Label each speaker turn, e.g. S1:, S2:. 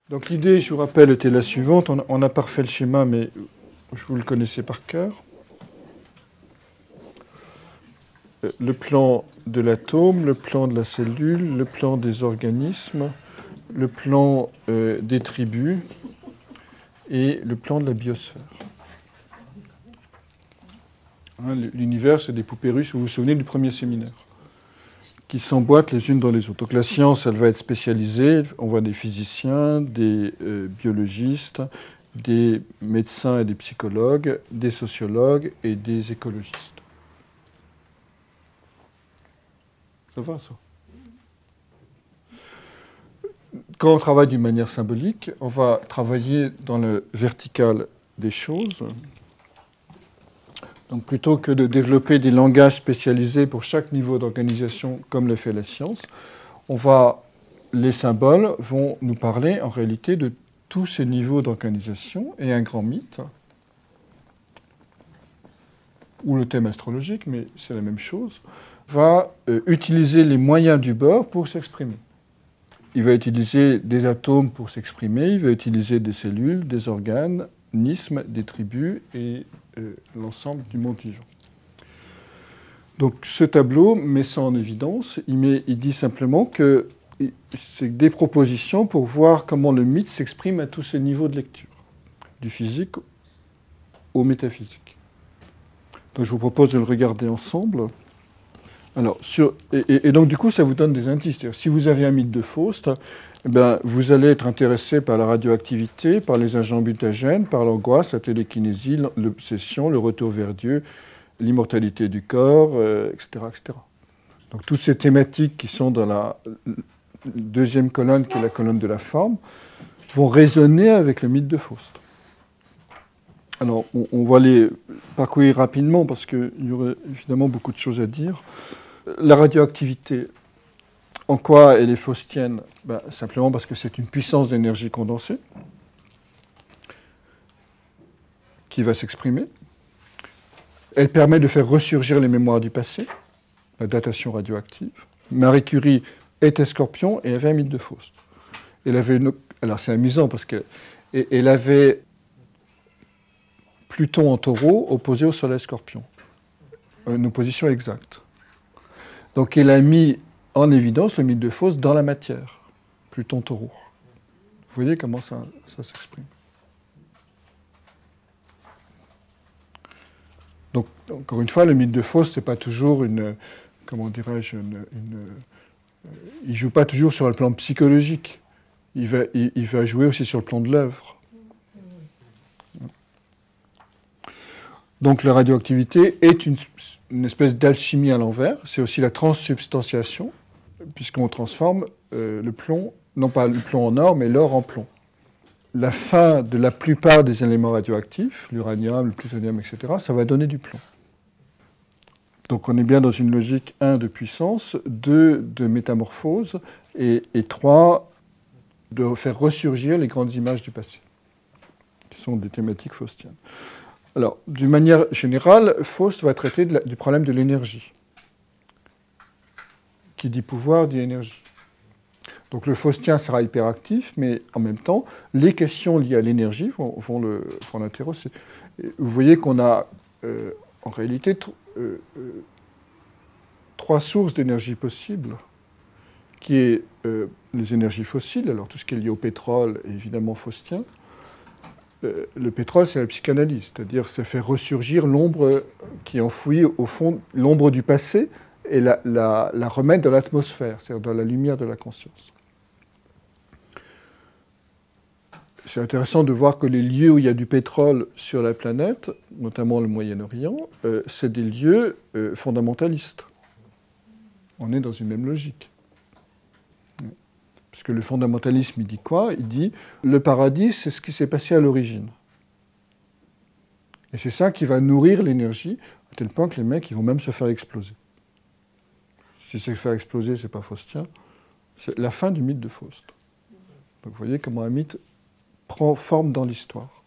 S1: Donc l'idée, je vous rappelle, était la suivante. On n'a pas refait le schéma, mais vous le connaissez par cœur. Le plan de l'atome, le plan de la cellule, le plan des organismes, le plan des tribus et le plan de la biosphère. Hein, l'univers, c'est des poupées russes, vous vous souvenez du premier séminaire, qui s'emboîtent les unes dans les autres. Donc la science, elle va être spécialisée. On voit des physiciens, des biologistes, des médecins et des psychologues, des sociologues et des écologistes. Ça va, ça? Quand on travaille d'une manière symbolique, on va travailler dans le vertical des choses. Donc plutôt que de développer des langages spécialisés pour chaque niveau d'organisation, comme le fait la science, les symboles vont nous parler en réalité de tous ces niveaux d'organisation, et un grand mythe, ou le thème astrologique, mais c'est la même chose, va utiliser les moyens du bord pour s'exprimer. Il va utiliser des atomes pour s'exprimer, il va utiliser des cellules, des organismes, des tribus et l'ensemble du monde vivant. Donc ce tableau met ça en évidence. Il dit simplement que c'est des propositions pour voir comment le mythe s'exprime à tous ces niveaux de lecture, du physique au métaphysique. Donc je vous propose de le regarder ensemble. Alors, et donc du coup, ça vous donne des indices. C'est-à-dire, si vous avez un mythe de Faust, eh bien, vous allez être intéressé par la radioactivité, par les agents mutagènes, par l'angoisse, la télékinésie, l'obsession, le retour vers Dieu, l'immortalité du corps, etc., etc. Donc toutes ces thématiques qui sont dans la deuxième colonne, qui est la colonne de la forme, vont résonner avec le mythe de Faust. Alors, on va les parcourir rapidement parce qu'il y aurait évidemment beaucoup de choses à dire. La radioactivité, en quoi elle est faustienne? Simplement parce que c'est une puissance d'énergie condensée qui va s'exprimer. Elle permet de faire ressurgir les mémoires du passé, la datation radioactive. Marie Curie était Scorpion et avait un mythe de Faust. Alors c'est amusant parce qu'elle avait Pluton en Taureau opposé au Soleil Scorpion. Une opposition exacte. Donc elle a mis en évidence le mythe de Faust dans la matière. Pluton Taureau. Vous voyez comment ça s'exprime. Donc, encore une fois, le mythe de Faust, c'est pas toujours comment dirais-je, il joue pas toujours sur le plan psychologique. Il va jouer aussi sur le plan de l'œuvre. Donc la radioactivité est une espèce d'alchimie à l'envers. C'est aussi la transsubstantiation, puisqu'on transforme le plomb, non pas le plomb en or, mais l'or en plomb. La fin de la plupart des éléments radioactifs, l'uranium, le plutonium, etc., ça va donner du plomb. Donc on est bien dans une logique 1 de puissance, 2 de métamorphose, et 3 de faire ressurgir les grandes images du passé, qui sont des thématiques faustiennes. Alors, d'une manière générale, Faust va traiter du problème de l'énergie. Qui dit pouvoir, dit énergie. Donc le faustien sera hyperactif, mais en même temps, les questions liées à l'énergie vont l'intéresser. Vous voyez qu'on a en réalité 3 sources d'énergie possibles, qui est les énergies fossiles, alors tout ce qui est lié au pétrole est évidemment faustien. Le pétrole, c'est la psychanalyse, c'est-à-dire c'est faire ressurgir l'ombre qui est enfouie au fond, l'ombre du passé, et la remettre dans l'atmosphère, c'est-à-dire dans la lumière de la conscience. C'est intéressant de voir que les lieux où il y a du pétrole sur la planète, notamment le Moyen-Orient, c'est des lieux fondamentalistes. On est dans une même logique. Parce que le fondamentalisme, il dit quoi? Il dit le paradis, c'est ce qui s'est passé à l'origine. Et c'est ça qui va nourrir l'énergie, à tel point que les mecs, ils vont même se faire exploser. Si c'est faire exploser, c'est pas faustien. C'est la fin du mythe de Faust. Donc vous voyez comment un mythe prend forme dans l'histoire.